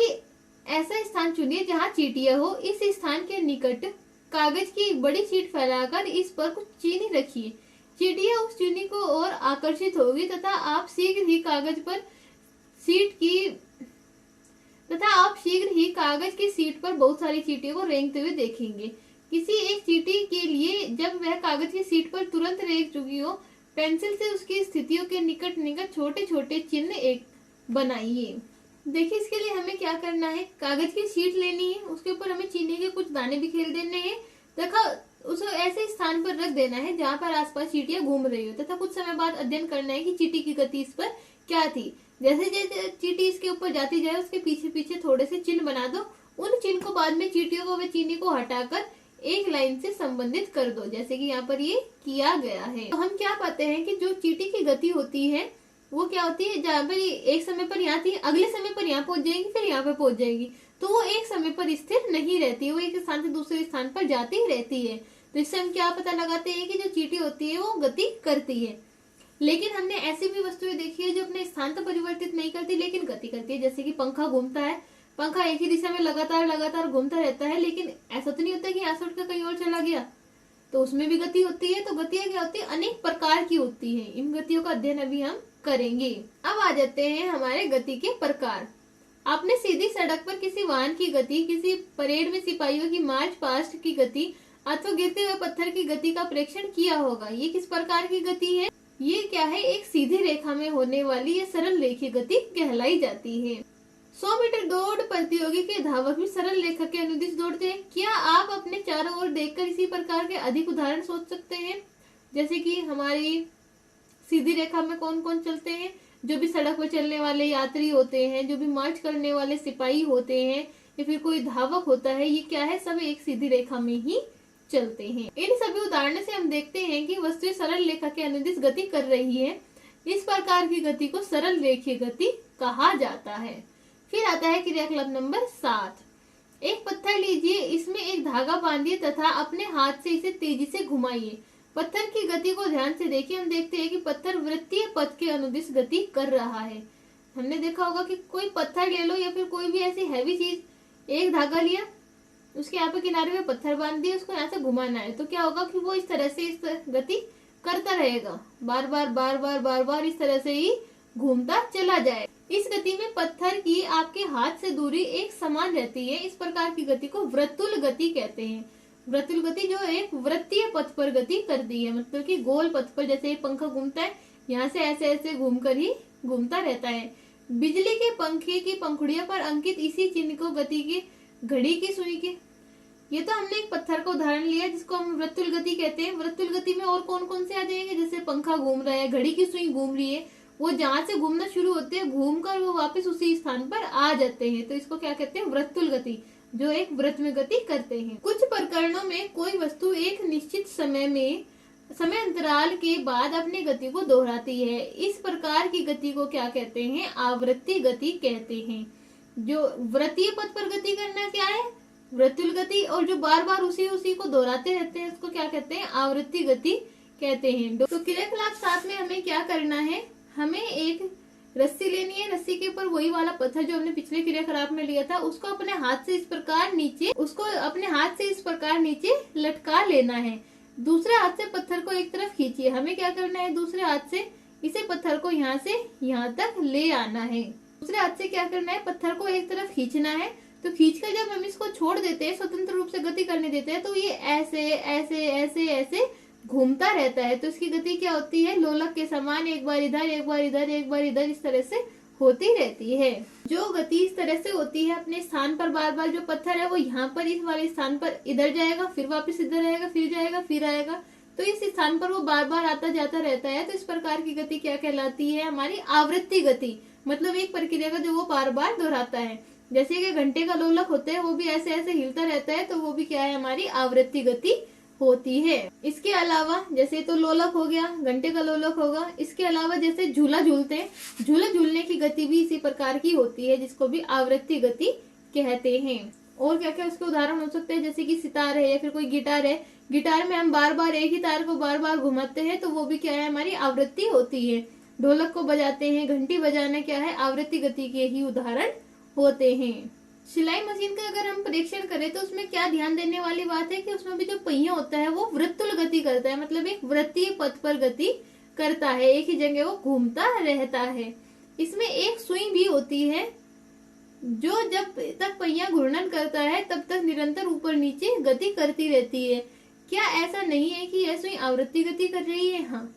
ऐसा स्थान चुनिए जहां चींटियां हो। इस स्थान के निकट कागज की एक बड़ी शीट फैलाकर इस पर कुछ चीनी रखिए। चींटियां उस चीनी को और आकर्षित होगी तथा आप शीघ्र ही कागज की शीट पर बहुत सारी चींटियों को रेंगते हुए देखेंगे। किसी एक चींटी के लिए जब वह कागज की शीट पर तुरंत रेंग चुकी हो, पेंसिल से उसकी स्थितियों के निकट निकट छोटे छोटे चिन्ह एक बनाइए। देखिए इसके लिए हमें क्या करना है? कागज की शीट लेनी है, उसके ऊपर हमें चीनी के कुछ दाने बिखेर देने हैं तथा उसे ऐसे स्थान पर रख देना है जहाँ पर आसपास चींटियां घूम रही हो तथा कुछ समय बाद अध्ययन करना है कि चींटी की गति इस पर क्या थी। जैसे जैसे चींटी इसके ऊपर जाती जाए उसके पीछे पीछे थोड़े से चिन्ह बना दो। उन चिन्ह को बाद में चींटियों को व चीनी को हटाकर एक लाइन से संबंधित कर दो, जैसे कि यहाँ पर ये किया गया है। तो हम क्या पाते हैं कि जो चींटी की गति होती है वो क्या होती है? जहाँ पर एक समय पर यहाँ थी, अगले समय पर यहाँ पहुंच जाएगी, फिर यहाँ पे पहुंच जाएगी, तो वो एक समय पर स्थिर नहीं रहती है, वो एक स्थान से दूसरे स्थान पर जाती ही रहती है। तो इससे हम क्या पता लगाते हैं कि जो चींटी होती है वो गति करती है। लेकिन हमने ऐसी भी वस्तुएं देखी है जो अपने स्थान तो परिवर्तित नहीं करती लेकिन गति करती है। जैसे कि पंखा घूमता है, पंखा एक ही दिशा में लगातार घूमता रहता है, लेकिन ऐसा तो नहीं होता कि यहाँ से उठकर कहीं और चला गया, तो उसमें भी गति होती है। तो गतियां क्या होती है? अनेक प्रकार की होती है। इन गतियों का अध्ययन अभी हम करेंगे। अब आ जाते हैं हमारे गति के प्रकार। आपने सीधी सड़क पर किसी वाहन की गति, किसी परेड में सिपाहियों की मार्च पास्ट की गति अथवा गिरते हुए पत्थर की गति का प्रेक्षण किया होगा। ये किस प्रकार की गति है? ये क्या है, एक सीधी रेखा में होने वाली ये सरल रेखीय गति कहलाई जाती है। 100 मीटर दौड़ प्रतियोगी के धावक भी सरल रेखा के अनुदिश दौड़ते हैं। क्या आप अपने चारों ओर देखकर इसी प्रकार के अधिक उदाहरण सोच सकते हैं? जैसे कि हमारी सीधी रेखा में कौन कौन चलते हैं? जो भी सड़क पर चलने वाले यात्री होते हैं, जो भी मार्च करने वाले सिपाही होते हैं, या फिर कोई धावक होता है, ये क्या है, सब एक सीधी रेखा में ही चलते हैं। इन सभी उदाहरणों से हम देखते हैं कि वस्तु सरल रेखा के अनुदिश गति कर रही है। इस प्रकार की गति को सरल रेखीय गति कहा जाता है। फिर आता है क्रियाकलाप नंबर 7। एक पत्थर लीजिए, इसमें एक धागा बांधिए तथा अपने हाथ से इसे तेजी से घुमाइए। पत्थर की गति को ध्यान से देखिए। हम देखते हैं कि पत्थर वृत्तीय पथ के अनुदिश गति कर रहा है। हमने देखा होगा कि कोई पत्थर ले लो या फिर कोई भी ऐसी हैवी चीज, एक धागा लिया, उसके यहाँ पे किनारे में पत्थर बांध दिया, उसको यहाँ से घुमाना है, तो क्या होगा कि वो इस तरह से इस गति करता रहेगा, बार बार बार बार बार बार इस तरह से ही घूमता चला जाए। इस गति में पत्थर की आपके हाथ से दूरी एक समान रहती है। इस प्रकार की गति को वृत्तुल गति कहते हैं। वृत्तुल गति जो एक वृत्तीय पथ पर गति करती है, मतलब कि गोल पथ पर, जैसे पंखा घूमता है, यहाँ से ऐसे ऐसे घूमकर ही घूमता रहता है। बिजली के पंखे की पंखुड़ियों पर अंकित इसी चिन्ह को गति की घड़ी की सुई के, ये तो हमने एक पत्थर का उदाहरण लिया जिसको हम वृत्तुल गति कहते हैं। वृत्तुल गति में और कौन कौन से आ जाएंगे? जैसे पंखा घूम रहा है, घड़ी की सुई घूम रही है, वो जहाँ से घूमना शुरू होते हैं घूमकर वो वापस उसी स्थान पर आ जाते हैं, तो इसको क्या कहते हैं? वृत्तुल गति, जो एक वृत्त में गति करते हैं। कुछ प्रकरणों में कोई वस्तु एक निश्चित समय अंतराल के बाद अपनी गति को दोहराती है। इस प्रकार की गति को क्या कहते हैं? आवृत्ति गति कहते हैं। जो वृत्तीय पथ पर गति करना क्या है? वृत्तुल गति, और जो बार बार उसी को दोहराते रहते हैं उसको क्या कहते हैं? आवृत्ति गति कहते हैं। तो क्रियाकलाप 7 में हमें क्या करना है? हमें एक रस्सी लेनी है, रस्सी के ऊपर वही वाला पत्थर जो हमने पिछले क्रियाकलाप में लिया था, उसको अपने हाथ से इस प्रकार नीचे लटका लेना है। दूसरे हाथ से पत्थर को एक तरफ खींचिए। हमें क्या करना है? दूसरे हाथ से इसे पत्थर को यहाँ से यहाँ तक ले आना है। दूसरे हाथ से क्या करना है? पत्थर को एक तरफ खींचना है। तो खींचकर जब हम इसको छोड़ देते हैं, स्वतंत्र रूप से गति करने देते हैं, तो ये ऐसे ऐसे ऐसे ऐसे घूमता रहता है। तो इसकी गति क्या होती है? लोलक के समान, एक बार इधर एक बार इधर एक बार इधर, इस तरह से होती रहती है। जो गति इस तरह से होती है अपने स्थान पर बार बार, जो पत्थर है वो यहाँ पर इस वाले स्थान पर इधर जाएगा, फिर वापस इधर आएगा, फिर जाएगा, फिर आएगा, तो इस स्थान पर वो बार बार आता जाता रहता है। तो इस प्रकार की गति क्या कहलाती है? हमारी आवृत्ति गति, मतलब एक प्रक्रिया का जो वो बार बार दोहराता है। जैसे कि घंटे का लोलक होता है, वो भी ऐसे ऐसे हिलता रहता है, तो वो भी क्या है? हमारी आवृत्ति गति होती है। इसके अलावा जैसे तो लोलक हो गया, घंटे का लोलक होगा, इसके अलावा जैसे झूला झूलते हैं, झूला झूलने की गति भी इसी प्रकार की होती है, जिसको भी आवृत्ति गति कहते हैं। और क्या क्या उसके उदाहरण हो सकते हैं? जैसे कि सितार है या फिर कोई गिटार है, गिटार में हम बार बार एक ही तार को बार बार घुमाते हैं, तो वो भी क्या है? हमारी आवृत्ति होती है। ढोलक को बजाते हैं, घंटी बजाना क्या है? आवृत्ति गति के ही उदाहरण होते हैं। सिलाई मशीन का अगर हम परीक्षण करें तो उसमें क्या ध्यान देने वाली बात है कि उसमें भी जो पहिया होता है वो वृत्तुल गति करता है, मतलब एक वृत्तीय पथ पर गति करता है, एक ही जगह वो घूमता रहता है। इसमें एक सुई भी होती है जो जब तक पहिया घूर्णन करता है तब तक निरंतर ऊपर नीचे गति करती रहती है। क्या ऐसा नहीं है कि यह सुई आवृत्ति गति कर रही है? हाँ,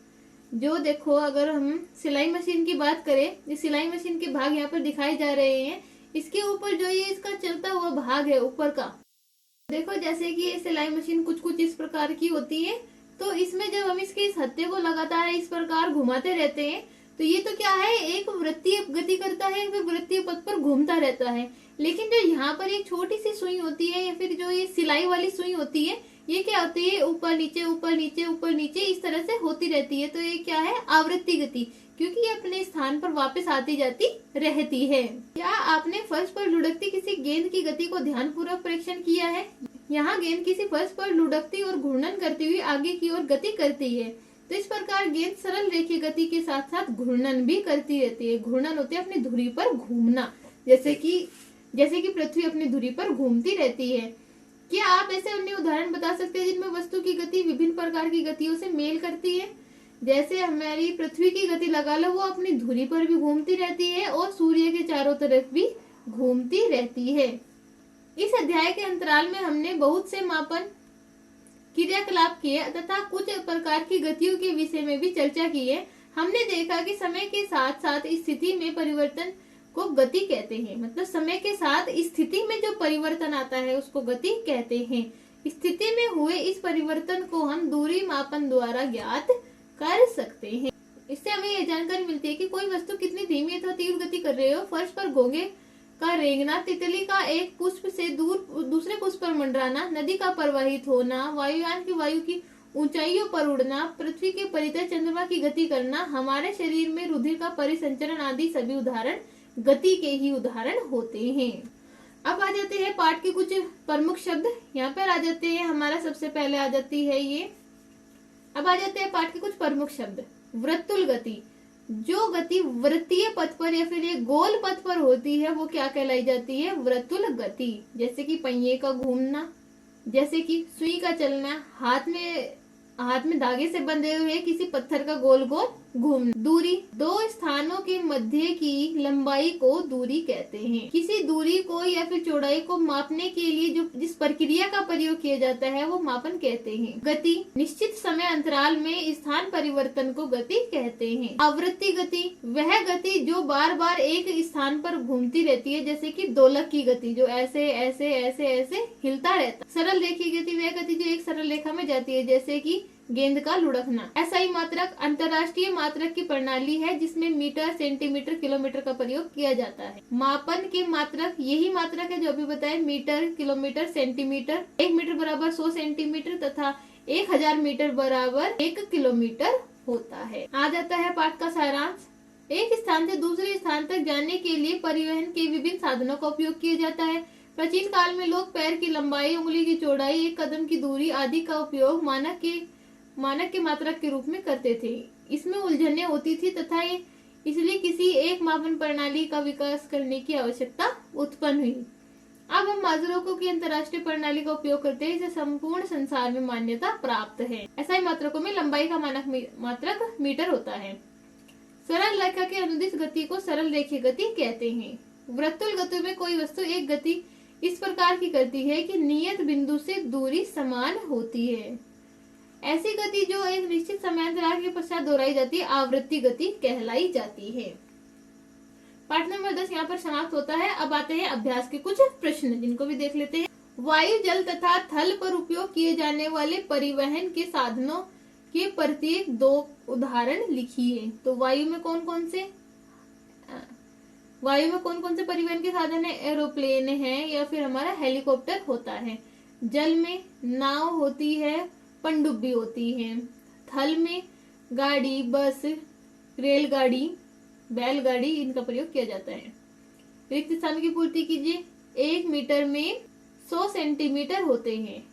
जो देखो अगर हम सिलाई मशीन की बात करें, ये सिलाई मशीन के भाग यहाँ पर दिखाए जा रहे हैं, इसके ऊपर जो ये इसका चलता हुआ भाग है ऊपर का, देखो जैसे कि ये सिलाई मशीन कुछ कुछ इस प्रकार की होती है, तो इसमें जब हम इसके इस हत्थे को लगातार इस प्रकार घुमाते रहते हैं तो ये तो क्या है? एक वृत्तीय गति करता है, फिर वृत्तीय पथ पर घूमता रहता है। लेकिन जो यहाँ पर एक छोटी सी सुई होती है या फिर जो ये सिलाई वाली सुई होती है, ये क्या होती है? ऊपर नीचे ऊपर नीचे ऊपर नीचे इस तरह से होती रहती है। तो ये क्या है? आवृत्ति गति, क्योंकि ये अपने स्थान पर वापस आती जाती रहती है। क्या आपने फर्श पर लुढ़कती किसी गेंद की गति को ध्यानपूर्वक परीक्षण किया है? यहाँ गेंद किसी फर्श पर लुढ़कती और घूर्णन करती हुई आगे की ओर गति करती है। तो इस प्रकार गेंद सरल रेखीय गति के साथ साथ घूर्णन भी करती रहती है। घूर्णन होती है अपनी धुरी पर घूमना, जैसे कि पृथ्वी अपनी धुरी पर घूमती रहती है। क्या आप ऐसे अन्य उदाहरण बता सकते हैं जिनमें वस्तु की गति विभिन्न प्रकार की गतियों से मेल करती है? जैसे हमारी पृथ्वी की गति लगा लो, वो अपनी धुरी पर भी घूमती रहती है और सूर्य के चारों तरफ भी घूमती रहती है। इस अध्याय के अंतराल में हमने बहुत से मापन क्रियाकलाप किए तथा कुछ प्रकार की गतियों के विषय में भी चर्चा की है। हमने देखा कि समय के साथ साथ स्थिति में परिवर्तन को गति कहते हैं। मतलब समय के साथ स्थिति में जो परिवर्तन आता है उसको गति कहते हैं। स्थिति में हुए इस परिवर्तन को हम दूरी मापन द्वारा ज्ञात कर सकते हैं। इससे हमें यह जानकारी मिलती है कि कोई वस्तु कितनी धीमी अथवा तीव्र गति कर रही हो। फर्श पर घोंघे का रेंगना, तितली का एक पुष्प से दूसरे पुष्प पर मंडराना, नदी का प्रवाहित होना, वायुयान की वायु की ऊंचाइयों पर उड़ना, पृथ्वी के परितः चंद्रमा की गति करना, हमारे शरीर में रुधिर का परिसंचरण आदि सभी उदाहरण गति के ही उदाहरण होते हैं। अब आ जाते हैं पाठ के कुछ प्रमुख शब्द। यहाँ पर आ जाते हैं, हमारा सबसे पहले आ जाती है ये। अब आ जाते हैं पाठ के कुछ प्रमुख शब्द। वृत्तुल गति, जो गति वृत्तीय पथ पर या फिर ये गोल पथ पर होती है वो क्या कहलाई जाती है? वृत्तुल गति। जैसे कि पहिए का घूमना, जैसे कि सुई का चलना, हाथ में धागे से बंधे हुए किसी पत्थर का गोल गोल घूमना। दूरी, दो स्थानों के मध्य की लंबाई को दूरी कहते हैं। किसी दूरी को या फिर चौड़ाई को मापने के लिए जो जिस प्रक्रिया का प्रयोग किया जाता है वो मापन कहते हैं। गति, निश्चित समय अंतराल में स्थान परिवर्तन को गति कहते हैं। आवृत्ति गति, वह गति जो बार बार एक स्थान पर घूमती रहती है, जैसे कि दोलक की गति जो ऐसे ऐसे ऐसे ऐसे हिलता रहता। सरल रेखीय गति, वह गति जो एक सरल रेखा में जाती है, जैसे कि गेंद का लुढ़कना। एसआई मात्रक, अंतर्राष्ट्रीय मात्रक की प्रणाली है जिसमें मीटर, सेंटीमीटर, किलोमीटर का प्रयोग किया जाता है। मापन के मात्रक, यही मात्रक है जो अभी बताए, मीटर, किलोमीटर, सेंटीमीटर। 1 मीटर बराबर 100 सेंटीमीटर तथा 1000 मीटर बराबर 1 किलोमीटर होता है। आ जाता है पाठ का सारांश। एक स्थान से दूसरे स्थान तक जाने के लिए परिवहन के विभिन्न साधनों का उपयोग किया जाता है। प्राचीन काल में लोग पैर की लंबाई, उंगली की चौड़ाई, एक कदम की दूरी आदि का उपयोग मानक के मात्रक के रूप में करते थे। इसमें उलझने होती थी तथा इसलिए किसी एक मापन प्रणाली का विकास करने की आवश्यकता उत्पन्न हुई। अब हम मात्रकों की अंतर्राष्ट्रीय प्रणाली का उपयोग करते हैं, इसे संपूर्ण संसार में मान्यता प्राप्त है। एसआई मात्रकों में लंबाई का मानक मात्रक मीटर होता है। सरल रेखा के अनुदिश गति को सरल रेखीय गति कहते हैं। वृत्तुल गति में कोई वस्तु एक गति इस प्रकार की करती है कि नियत बिंदु से दूरी समान होती है। ऐसी गति जो एक निश्चित समयांतराल के पश्चात दोहराई जाती है आवृत्ति गति कहलाई जाती है। पाठ नंबर 10 यहाँ पर समाप्त होता है। अब आते हैं अभ्यास के कुछ प्रश्न, जिनको भी देख लेते हैं। वायु, जल तथा थल पर उपयोग किए जाने वाले परिवहन के साधनों के प्रत्येक 2 उदाहरण लिखिए। तो वायु में कौन कौन से परिवहन के साधन है? एरोप्लेन है या फिर हमारा हेलीकॉप्टर होता है। जल में नाव होती है, पनडुब्बी होती है। थल में गाड़ी, बस, रेलगाड़ी, बैलगाड़ी, इनका प्रयोग किया जाता है। रिक्त स्थान की पूर्ति कीजिए। 1 मीटर में 100 सेंटीमीटर होते हैं।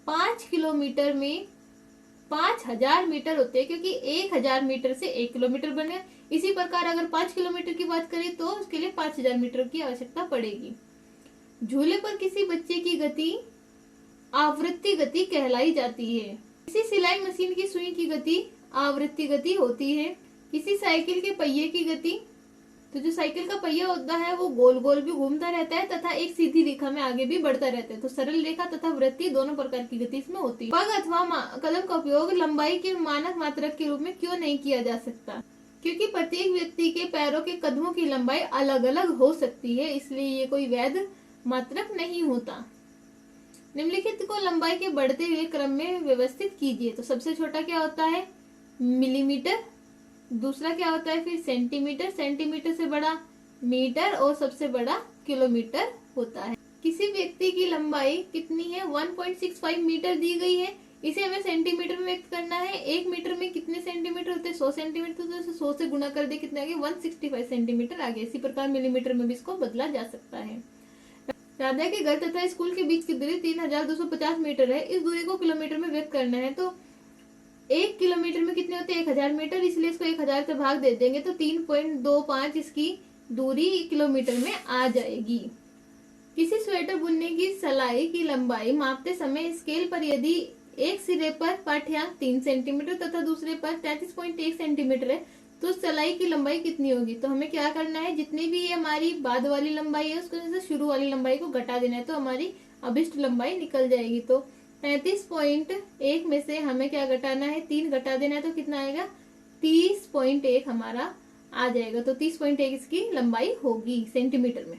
5 किलोमीटर में 5000 मीटर होते हैं, क्योंकि 1000 मीटर से 1 किलोमीटर बने। इसी प्रकार अगर 5 किलोमीटर की बात करें तो उसके लिए 5000 मीटर की आवश्यकता पड़ेगी। झूले पर किसी बच्चे की गति आवृत्ति गति कहलाई जाती है। किसी सिलाई मशीन की सुई की गति आवृत्ति गति होती है। किसी साइकिल के पहिए की गति, तो जो साइकिल का पहिया होता है वो गोल गोल भी घूमता रहता है तथा एक सीधी रेखा में आगे भी बढ़ता रहता है। तो सरल रेखा तथा वृत्ति दोनों प्रकार की गति इसमें होती है। पग अथवा कदम का उपयोग लंबाई के मानक मात्रक के रूप में क्यों नहीं किया जा सकता? क्योंकि प्रत्येक व्यक्ति के पैरों के कदमों की लंबाई अलग अलग हो सकती है, इसलिए ये कोई वैध मात्रक नहीं होता। निम्नलिखित को लंबाई के बढ़ते हुए क्रम में व्यवस्थित कीजिए। तो सबसे छोटा क्या होता है? मिलीमीटर। दूसरा क्या होता है फिर? सेंटीमीटर। सेंटीमीटर से बड़ा मीटर और सबसे बड़ा किलोमीटर होता है। किसी व्यक्ति की लंबाई कितनी है? 1.65 मीटर दी गई है। इसे हमें सेंटीमीटर में व्यक्त करना है। 1 मीटर में कितने सेंटीमीटर होते हैं? 100 सेंटीमीटर। तो 100 से गुणा कर दे, कितने आ गए? 165 सेंटीमीटर आ गए। इसी प्रकार मिलीमीटर में भी इसको बदला जा सकता है। राधा के घर तथा स्कूल के बीच की दूरी 3250 मीटर है। इस दूरी को किलोमीटर में व्यक्त करना है तो 1 किलोमीटर में कितने होते हैं? 1000 मीटर, इसलिए इसको 1000 से भाग दे देंगे तो 3.25 इसकी दूरी किलोमीटर में आ जाएगी। किसी स्वेटर बुनने की सलाई की लंबाई मापते समय स्केल पर यदि एक सिरे पर पाठ्यांक 3 सेंटीमीटर तथा दूसरे पर 33.1 सेंटीमीटर है तो सलाई की लंबाई कितनी होगी? तो हमें क्या करना है, जितनी भी ये हमारी बाद वाली लंबाई है उसको से शुरू वाली लंबाई को घटा देना है तो हमारी अभिष्ट लंबाई निकल जाएगी। तो 33.1 में से हमें क्या घटाना है? 3 घटा देना है तो कितना आएगा? 30.1 हमारा आ जाएगा। तो 30.1 इसकी लंबाई होगी सेंटीमीटर में।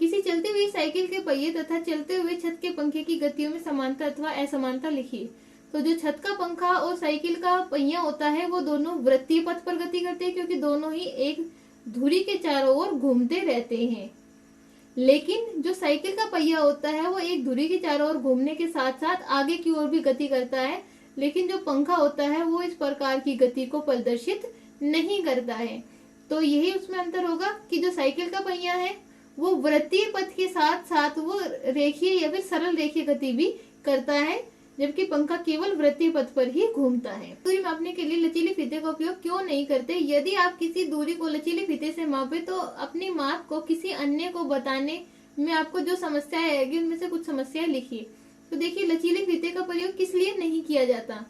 किसी चलती हुई साइकिल के पहिए तथा चलते हुए छत के पंखे की गतियों में समानता अथवा असमानता लिखिए। तो जो छत का पंखा और साइकिल का पहिया होता है वो दोनों वृत्तीय पथ पर गति करते हैं, क्योंकि दोनों ही एक धुरी के चारों ओर घूमते रहते हैं। लेकिन जो साइकिल का पहिया होता है वो एक धुरी के चारों ओर घूमने के साथ साथ आगे की ओर भी गति करता है, लेकिन जो पंखा होता है वो इस प्रकार की गति को प्रदर्शित नहीं करता है। तो यही उसमें अंतर होगा कि जो साइकिल का पहिया है वो वृत्तीय पथ के साथ साथ वो रेखीय या फिर सरल रेखीय गति भी करता है, जबकि पंखा केवल वृत्तीय पथ पर ही घूमता है। दूरी मापने के लिए लचीले फीते का उपयोग क्यों नहीं करते? यदि आप किसी दूरी को लचीले फीते से मापे तो अपनी माप को किसी अन्य को बताने में आपको जो समस्या आएगी उनमें से कुछ समस्याएं लिखिए। तो देखिए, लचीले फीते का प्रयोग किस लिए नहीं किया जाता?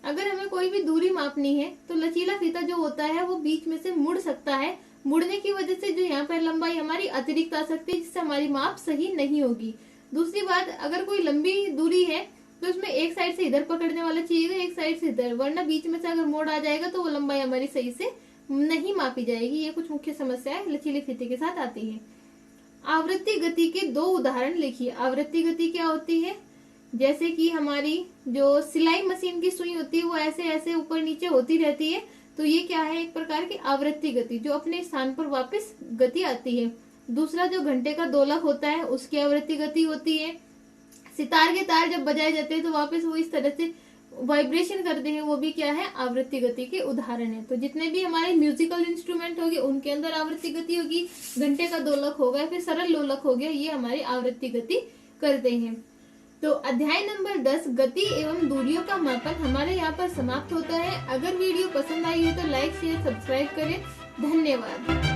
अगर हमें कोई भी दूरी मापनी है तो लचीला फीता जो होता है वो बीच में से मुड़ सकता है। मुड़ने की वजह से जो यहाँ पर लंबाई हमारी अतिरिक्त आ सकती है, जिससे हमारी माप सही नहीं होगी। दूसरी बात, अगर कोई लंबी दूरी है तो उसमें एक साइड से इधर पकड़ने वाला चाहिए, एक साइड से इधर, वरना बीच में से अगर मोड़ आ जाएगा तो वो लंबाई हमारी सही से नहीं मापी जाएगी। ये कुछ मुख्य समस्याएं लचीले फीते के साथ आती है। आवृत्ति गति के 2 उदाहरण लिखिए। आवृत्ति गति क्या होती है? जैसे कि हमारी जो सिलाई मशीन की सुई होती है वो ऐसे ऐसे ऊपर नीचे होती रहती है, तो ये क्या है? एक प्रकार की आवृत्ति गति, जो अपने स्थान पर वापस गति आती है। दूसरा, जो घंटे का दोलक होता है उसकी आवृत्ति गति होती है। सितार के तार जब बजाए जाते हैं तो वापस वो इस तरह से वाइब्रेशन करते हैं, वो भी क्या है? आवृत्ति गति के उदाहरण है। तो जितने भी हमारे म्यूजिकल इंस्ट्रूमेंट होंगे उनके अंदर आवृत्ति गति होगी। घंटे का दोलक होगा, फिर सरल लोलक हो गया, ये हमारी आवृत्ति गति करते हैं। तो अध्याय नंबर 10 गति एवं दूरियों का मापन हमारे यहाँ पर समाप्त होता है। अगर वीडियो पसंद आई है तो लाइक शेयर सब्सक्राइब करें। धन्यवाद।